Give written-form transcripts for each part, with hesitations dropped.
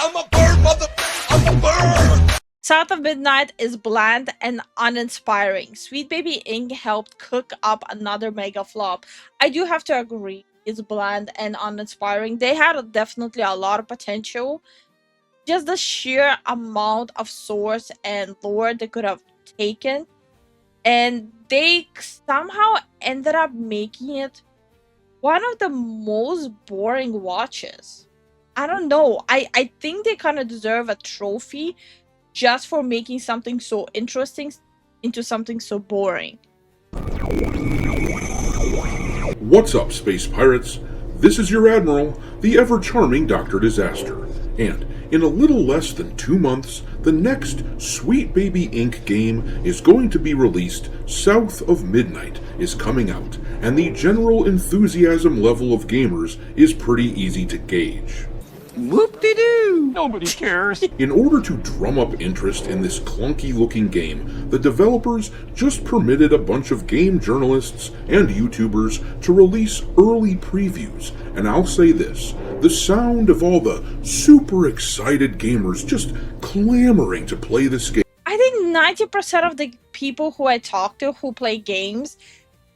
I'm a bird, mother. I'm a bird. South of Midnight is bland and uninspiring. Sweet Baby Inc. helped cook up another mega flop. I do have to agree, it's bland and uninspiring. They had definitely a lot of potential. Just the sheer amount of source and lore they could have taken, and they somehow ended up making it one of the most boring watches. I don't know. I think they kind of deserve a trophy just for making something so interesting into something so boring. What's up, space pirates? This is your Admiral, the ever-charming Dr. Disaster, and in a little less than 2 months, the next Sweet Baby Inc. game is going to be released. South of Midnight is coming out, and the general enthusiasm level of gamers is pretty easy to gauge. Whoop-de-doo. Nobody cares. In order to drum up interest in this clunky-looking game, the developers just permitted a bunch of game journalists and YouTubers to release early previews, and I'll say this, the sound of all the super excited gamers just clamoring to play this game. I think 90% of the people who I talk to who play games,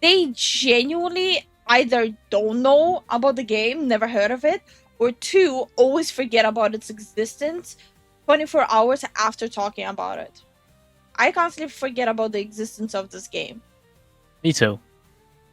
they genuinely either don't know about the game, never heard of it, or two, always forget about its existence 24 hours after talking about it. I constantly forget about the existence of this game. Me too.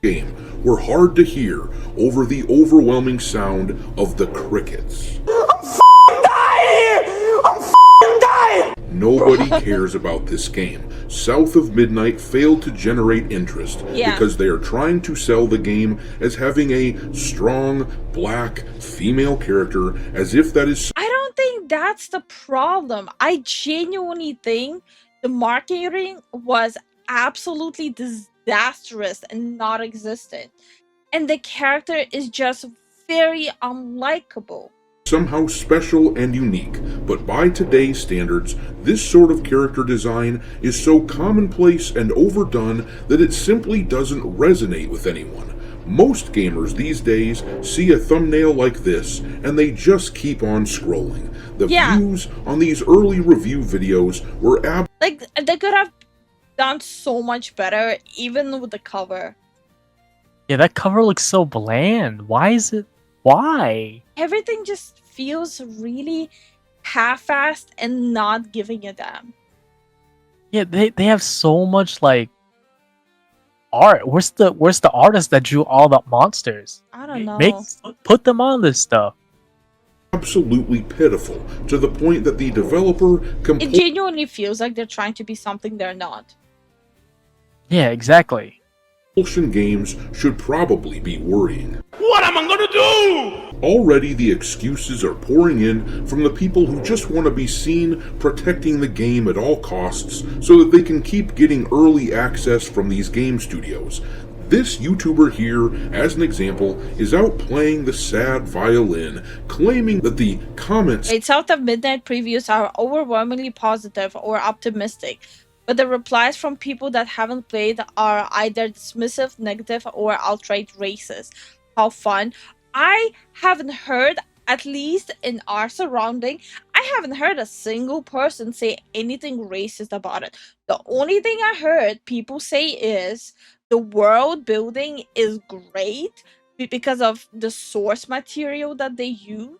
Game were hard to hear over the overwhelming sound of the crickets. I'm dying here. I'm dying. Nobody cares about this game. South of Midnight failed to generate interest because they are trying to sell the game as having a strong, black, female character, as if that is... I don't think that's the problem. I genuinely think the marketing was absolutely disastrous and not existent. And the character is just very unlikable. Somehow special and unique, but by today's standards, this sort of character design is so commonplace and overdone that it simply doesn't resonate with anyone. Most gamers these days see a thumbnail like this and they just keep on scrolling. The views on these early review videos were like, they could have done so much better, even with the cover. Yeah, that cover looks so bland. Why is it? Why? Everything just feels really half-assed and not giving a damn. Yeah, they have so much like art. Where's the artist that drew all the monsters? I don't know. Put them on this stuff. absolutely pitiful to the point that the developer It genuinely feels like they're trying to be something they're not. Yeah, exactly. Compulsion games should probably be worrying. What am I gonna do? Already the excuses are pouring in from the people who just want to be seen protecting the game at all costs so that they can keep getting early access from these game studios. This YouTuber here, as an example, is out playing the sad violin, claiming that the comments... South of Midnight previews are overwhelmingly positive or optimistic, but the replies from people that haven't played are either dismissive, negative, or outright racist. How fun. I haven't heard, at least in our surrounding, I haven't heard a single person say anything racist about it. The only thing I heard people say is the world building is great because of the source material that they use,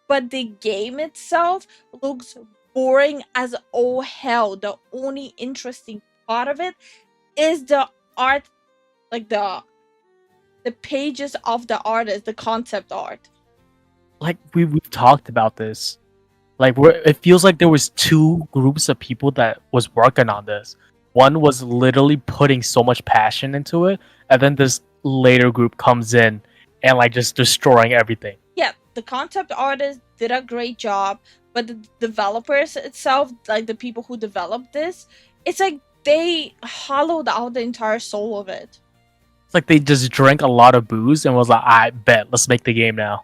but the game itself looks boring as all hell. The only interesting part of it is the art, like the pages of the artist, the concept art. Like we've talked about this. Like it feels like there was two groups of people that was working on this. One was literally putting so much passion into it, and then this later group comes in and like just destroying everything. Yeah, the concept artist did a great job, but the developers itself, like the people who developed this, it's like they hollowed out the entire soul of it. It's like they just drank a lot of booze and was like, I bet, let's make the game now.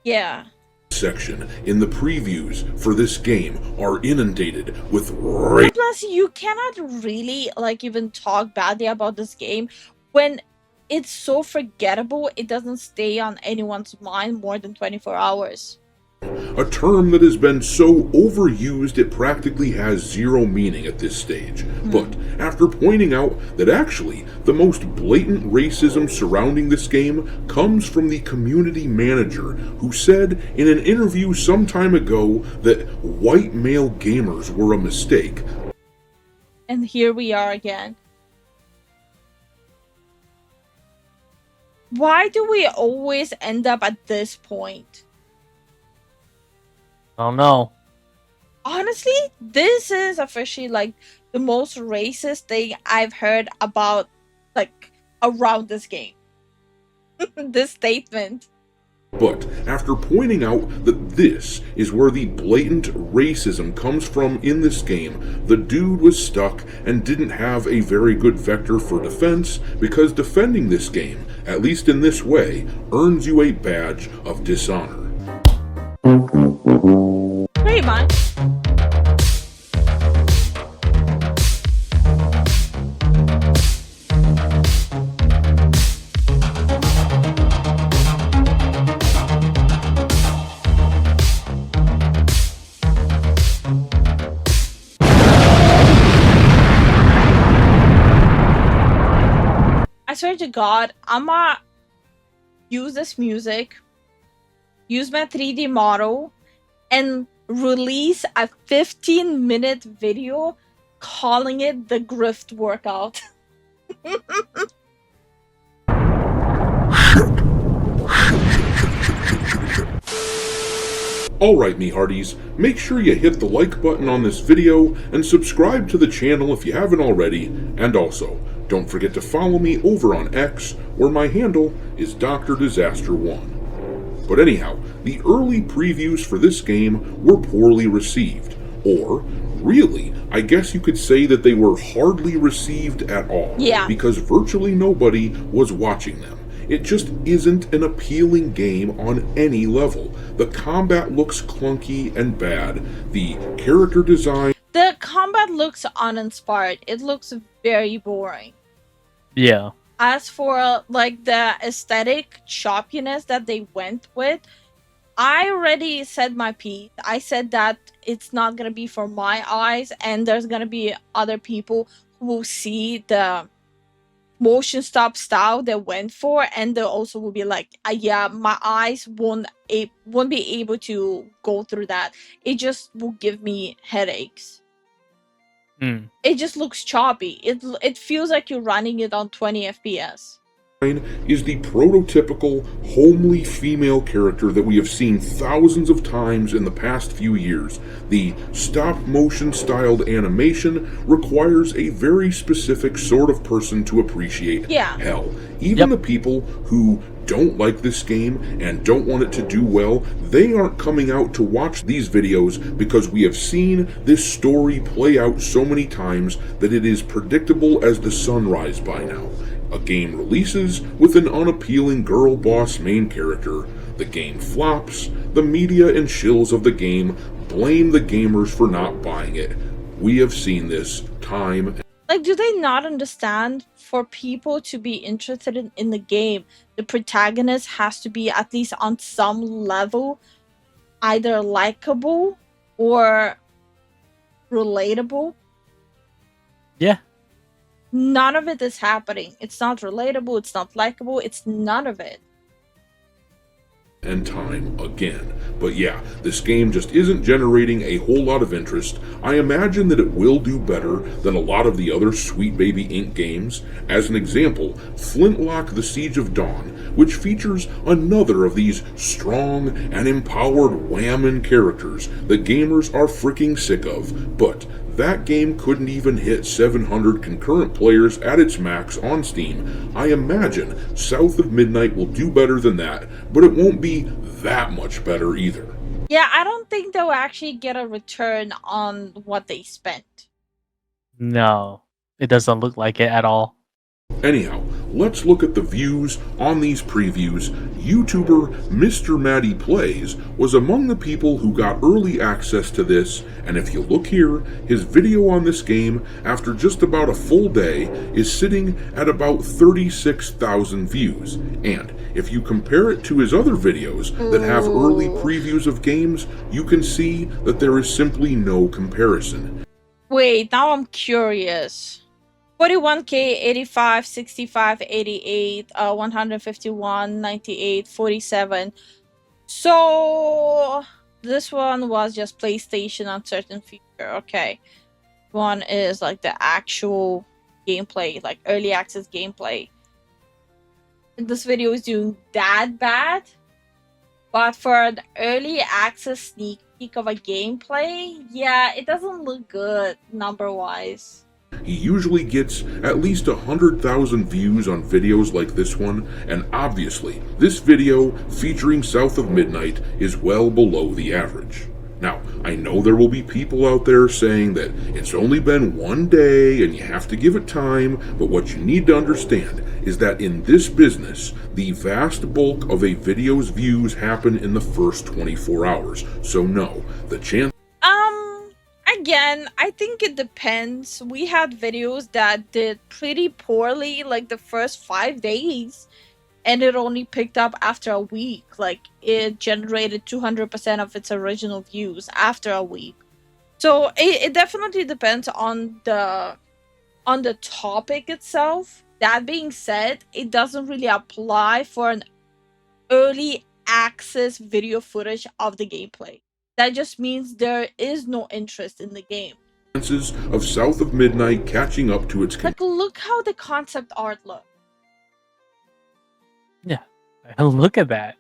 Yeah. Section in the previews for this game are inundated with Plus, you cannot really like even talk badly about this game when it's so forgettable. It doesn't stay on anyone's mind more than 24 hours. a term that has been so overused it practically has zero meaning at this stage. But after pointing out that actually the most blatant racism surrounding this game comes from the community manager, who said in an interview some time ago that white male gamers were a mistake. And here we are again. Why do we always end up at this point? I don't know. Honestly, this is officially like the most racist thing I've heard about, like, around this game. This statement. But after pointing out that this is where the blatant racism comes from in this game, the dude was stuck and didn't have a very good vector for defense, because defending this game, at least in this way, earns you a badge of dishonor. Pretty much. I swear to God, I'ma use this music, use my 3D model, and release a 15-minute video calling it the grift workout. Alright, me hearties, make sure you hit the like button on this video and subscribe to the channel if you haven't already, and also, don't forget to follow me over on X, where my handle is Dr. Disaster 1. But anyhow, the early previews for this game were poorly received, or really, I guess you could say that they were hardly received at all, because virtually nobody was watching them. It just isn't an appealing game on any level. The combat looks clunky and bad. The character design... The combat looks uninspired. It looks very boring. Yeah. As for like the aesthetic choppiness that they went with, I already said my piece. I said that it's not gonna be for my eyes, and there's gonna be other people who will see the motion stop style they went for, and they also will be like, yeah, my eyes won't be able to go through that. It just will give me headaches. It just looks choppy. It feels like you're running it on 20 FPS. Is the prototypical homely female character that we have seen thousands of times in the past few years. The stop-motion styled animation requires a very specific sort of person to appreciate. Hell, even the people who don't like this game and don't want it to do well, they aren't coming out to watch these videos because we have seen this story play out so many times that it is predictable as the sunrise by now. A game releases with an unappealing girl boss main character. The game flops. The media and shills of the game blame the gamers for not buying it. We have seen this time. Like, do they not understand? For people to be interested in the game, the protagonist has to be at least on some level either likable or relatable. Yeah. None of it is happening. It's not relatable, it's not likable, it's none of it. And time again. But yeah, this game just isn't generating a whole lot of interest. I imagine that it will do better than a lot of the other Sweet Baby Inc. games. As an example, Flintlock: The Siege of Dawn, which features another of these strong and empowered whammon characters that gamers are freaking sick of. But that game couldn't even hit 700 concurrent players at its max on Steam. I imagine South of Midnight will do better than that, but it won't be that much better either. Yeah, I don't think they'll actually get a return on what they spent. No, it doesn't look like it at all. Anyhow, let's look at the views on these previews. YouTuber Mr. Matty Plays was among the people who got early access to this, and if you look here, his video on this game, after just about a full day, is sitting at about 36,000 views. And if you compare it to his other videos that have early previews of games, you can see that there is simply no comparison. Wait, now I'm curious. 41k, 85, 65, 88, 151, 98, 47. So this one was just PlayStation uncertain feature. Okay. One is like the actual gameplay, like early access gameplay. This video is doing that bad. But for the early access sneak peek of a gameplay, yeah, it doesn't look good number-wise. He usually gets at least 100,000 views on videos like this one, and obviously, this video featuring South of Midnight is well below the average. Now, I know there will be people out there saying that it's only been one day and you have to give it time, but what you need to understand is that in this business, the vast bulk of a video's views happen in the first 24 hours. So no, the chance... Again, I think it depends. We had videos that did pretty poorly like the first 5 days, and it only picked up after a week. Like, it generated 200% of its original views after a week. So it definitely depends on the topic itself. That being said, it doesn't really apply for an early access video footage of the gameplay. That just means there is no interest in the game. Chances of South of Midnight catching up to its... Like, look how the concept art looks. Yeah, look at that.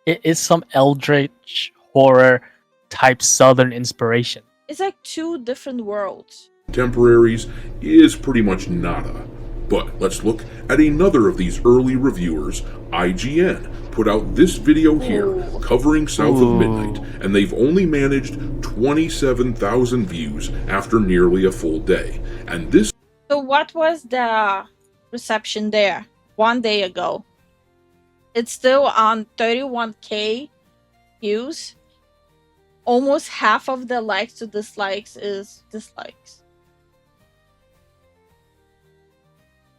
It is some eldritch horror type southern inspiration. It's like two different worlds. Contemporaries is pretty much nada. But let's look at another of these early reviewers. IGN put out this video here covering South of Midnight, and they've only managed 27,000 views after nearly a full day. And this... So what was the reception there 1 day ago? It's still on 31k views. Almost half of the likes to dislikes is dislikes.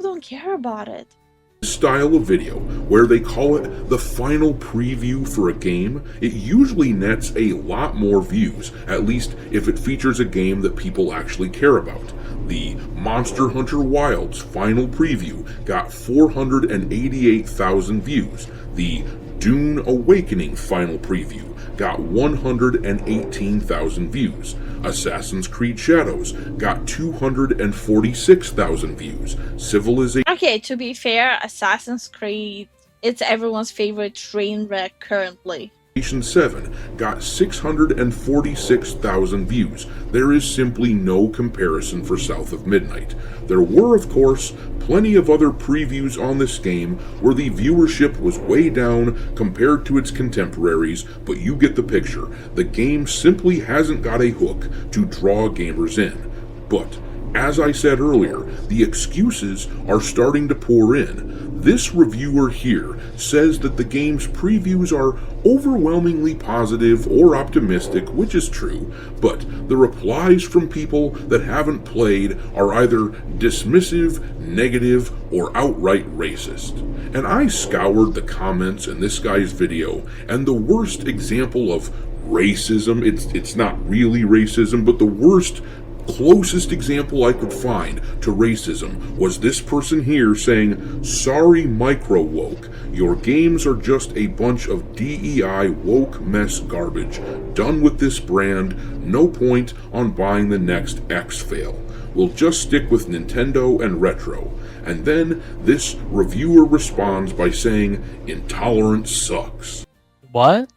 Don't care about it. Style of video, where they call it the final preview for a game, it usually nets a lot more views, at least if it features a game that people actually care about. The Monster Hunter Wilds final preview got 488,000 views. The Dune Awakening final preview got 118,000 views. Assassin's Creed Shadows got 246,000 views. Civilization... Okay, to be fair, Assassin's Creed, it's everyone's favorite train wreck currently. 7 got 646,000 views. There is simply no comparison for South of Midnight. There were, of course, plenty of other previews on this game where the viewership was way down compared to its contemporaries, but you get the picture. The game simply hasn't got a hook to draw gamers in. But, as I said earlier, the excuses are starting to pour in. This reviewer here says that the game's previews are overwhelmingly positive or optimistic, which is true, but the replies from people that haven't played are either dismissive, negative, or outright racist. And I scoured the comments in this guy's video, and the worst example of racism, it's not really racism, but the worst closest example I could find to racism was this person here saying, "Sorry, micro woke. Your games are just a bunch of DEI woke mess garbage. Done with this brand. No point on buying the next X fail. We'll just stick with Nintendo and retro." And then this reviewer responds by saying, "Intolerance sucks." What?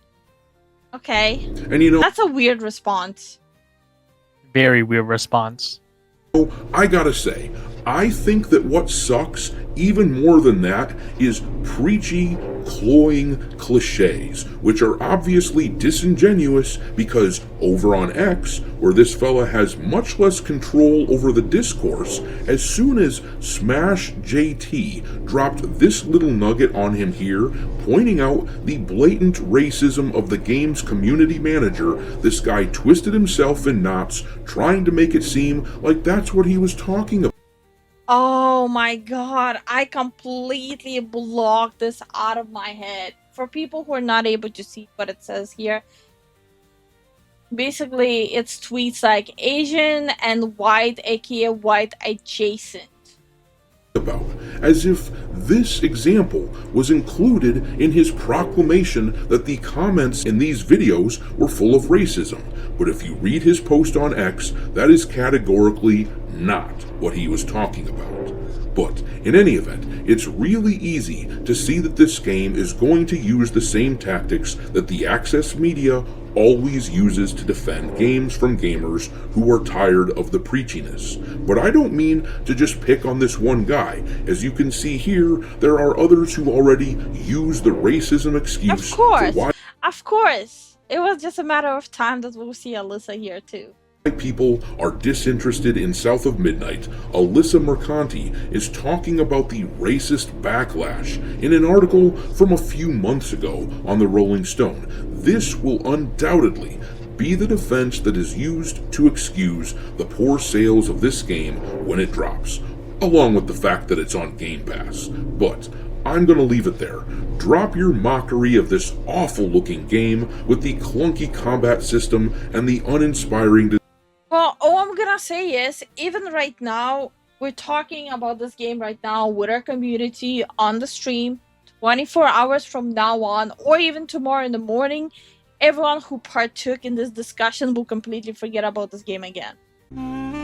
Okay. And you know, That's a weird response. Very weird response. I gotta say, I think that what sucks even more than that is preachy, cloying cliches, which are obviously disingenuous because over on X, where this fella has much less control over the discourse, as soon as Smash JT dropped this little nugget on him here, pointing out the blatant racism of the game's community manager, this guy twisted himself in knots, trying to make it seem like that's what he was talking about. Oh my god, I completely blocked this out of my head. For people who are not able to see what it says here, basically it's tweets like Asian and white, aka white adjacent. About, as if this example was included in his proclamation that the comments in these videos were full of racism. But if you read his post on X, that is categorically not what he was talking about. But in any event, it's really easy to see that this game is going to use the same tactics that the Access media always uses to defend games from gamers who are tired of the preachiness. But I don't mean to just pick on this one guy. As you can see here, there are others who already use the racism excuse. Of course. It was just a matter of time that we'll see Alyssa here too. People are disinterested in South of Midnight. Alyssa Mercanti is talking about the racist backlash in an article from a few months ago on the Rolling Stone. This will undoubtedly be the defense that is used to excuse the poor sales of this game when it drops, along with the fact that it's on Game Pass. But I'm gonna leave it there. Drop your mockery of this awful looking game with the clunky combat system and the uninspiring Well, all I'm gonna say is, even right now, we're talking about this game right now with our community on the stream. 24 hours from now on, or even tomorrow in the morning, everyone who partook in this discussion will completely forget about this game again.